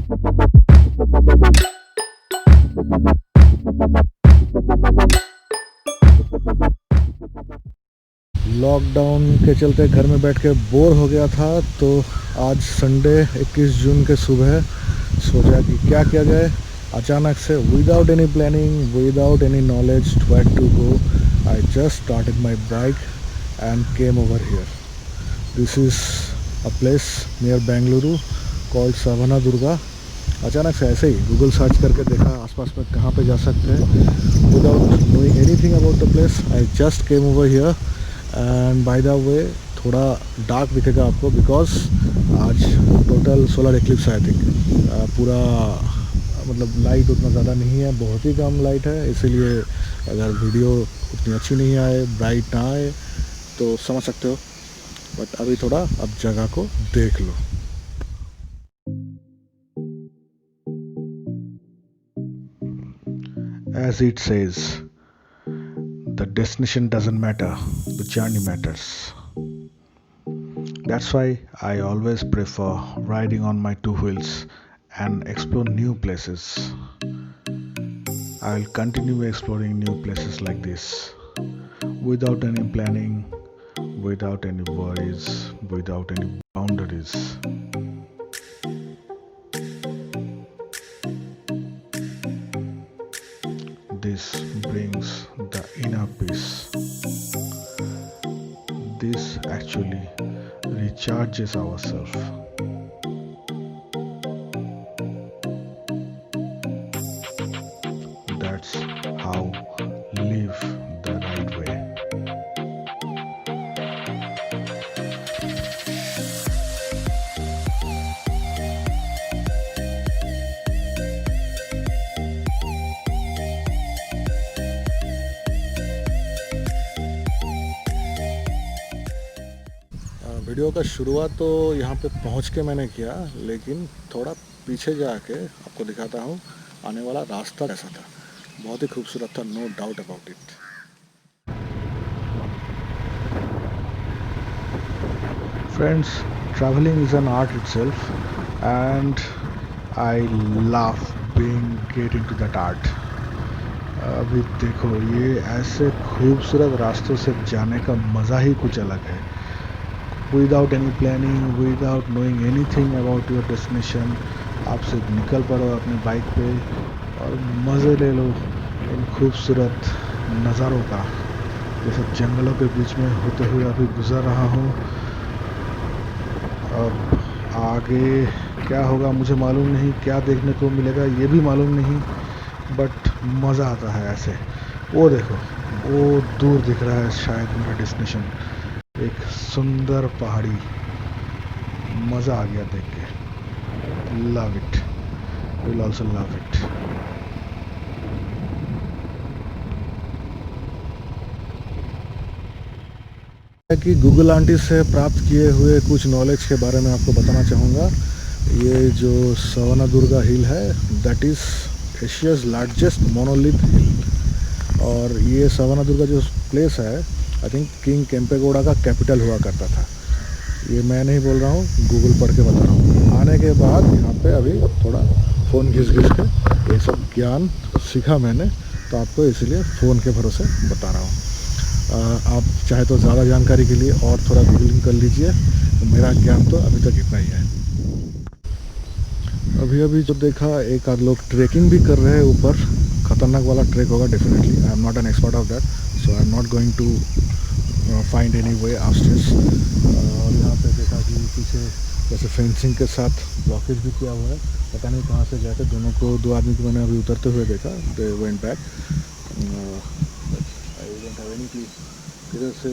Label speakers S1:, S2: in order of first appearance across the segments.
S1: Lockdown के चलते घर में बैठ के बोर हो गया था, तो आज संडे 21 जून के सुबह सोचा कि क्या किया जाए। अचानक से without any planning, without any knowledge where to go, I just started my bike and came over here. This is a place near Bengaluru called Savanadurga. अचानक से ऐसे ही गूगल सर्च करके देखा आसपास में कहाँ पे जा सकते हैं. Without knowing anything about the place, I just came over here. And by the way थोड़ा डार्क दिखेगा आपको, बिकॉज आज टोटल सोलर एक्लिप्स है. आई थिंक पूरा मतलब लाइट उतना ज़्यादा नहीं है, बहुत ही कम लाइट है. इसीलिए अगर वीडियो उतनी अच्छी नहीं आए, ब्राइट ना आए, तो समझ सकते हो. बट अभी थोड़ा अब जगह को देख लो. As it says, the destination doesn't matter, the journey matters. That's why I always prefer riding on my two wheels and explore new places. I'll continue exploring new places like this without any planning, without any worries, without any boundaries. This brings the inner peace. This actually recharges ourselves. That's how live the right way. Video का शुरुआत तो यहाँ पे पहुँच के मैंने किया, लेकिन थोड़ा पीछे जाके आपको दिखाता हूँ आने वाला रास्ता कैसा था. बहुत ही खूबसूरत था, no doubt about it. Friends, travelling is an art itself and I love being get into that art. अभी देखो, ये ऐसे खूबसूरत रास्तों से जाने का मज़ा ही कुछ अलग है. Without any planning, without knowing anything about your destination, आप सिर्फ निकल पड़ो अपनी बाइक पे और मज़े ले लो इन खूबसूरत नज़ारों का. जैसे जंगलों के बीच में होते हुए अभी गुज़र रहा हूँ. अब आगे क्या होगा मुझे मालूम नहीं, क्या देखने को मिलेगा ये भी मालूम नहीं, बट मज़ा आता है ऐसे. वो देखो, वो दूर दिख रहा है शायद मेरा डेस्टिनेशन, एक सुंदर पहाड़ी. मज़ा आ गया देख के. Love it, will also love it. कि गूगल आंटी से प्राप्त किए हुए कुछ नॉलेज के बारे में आपको बताना चाहूँगा. ये जो सवनादुर्गा हिल है, that is Asia's largest monolith hill. और ये सवनादुर्गा जो प्लेस है, आई थिंक किंग केम्पेगौड़ा का कैपिटल हुआ करता था. ये मैं नहीं बोल रहा हूँ, गूगल पढ़ के बता रहा हूँ. आने के बाद यहाँ पे अभी थोड़ा फ़ोन घिस के ये सब ज्ञान सीखा मैंने, तो आपको इसीलिए फ़ोन के भरोसे बता रहा हूँ. आप चाहे तो ज़्यादा जानकारी के लिए और थोड़ा गूगलिंग कर लीजिए. तो मेरा ज्ञान तो अभी तक इतना ही है. अभी जो देखा, एक आध लोग ट्रेकिंग भी कर रहे हैं ऊपर. खतरनाक वाला ट्रैक होगा definitely. I am not an expert of that, so I am not going to find any way upstairs. और यहाँ पे देखा कि पीछे जैसे फेंसिंग के साथ ब्लॉकेज भी किया हुआ है. पता नहीं कहाँ से गए थे दोनों को, दो आदमी को मैंने अभी उतरते हुए देखा. They went back. I don't have any clue किधर से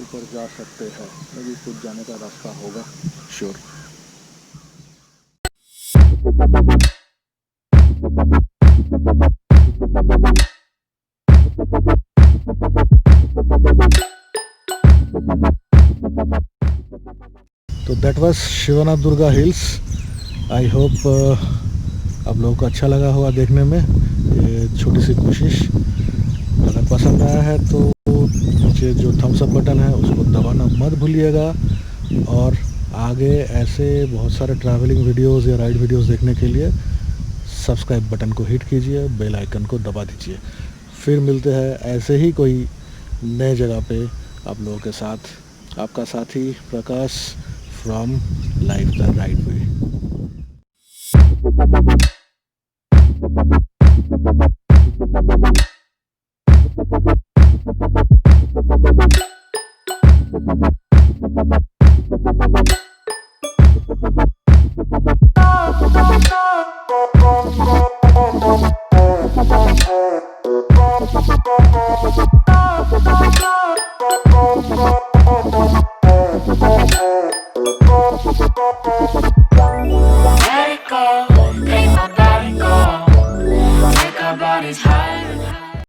S1: ऊपर जा सकते हैं. अभी कुछ जाने का रास्ता होगा श्योर. तो that was Savanadurga hills. I hope आप लोगों को अच्छा लगा होगा देखने में ये छोटी सी कोशिश. अगर पसंद आया है तो नीचे जो थम्स अप बटन है उसको दबाना मत भूलिएगा. और आगे ऐसे बहुत सारे ट्रैवलिंग वीडियोस या राइड वीडियोस देखने के लिए सब्सक्राइब बटन को हिट कीजिए, बेल आइकन को दबा दीजिए। फिर मिलते हैं ऐसे ही कोई नए जगह पे आप लोगों के साथ। आपका साथी Prakash from life the right way.
S2: Let it go, make my body go. Take our bodies higher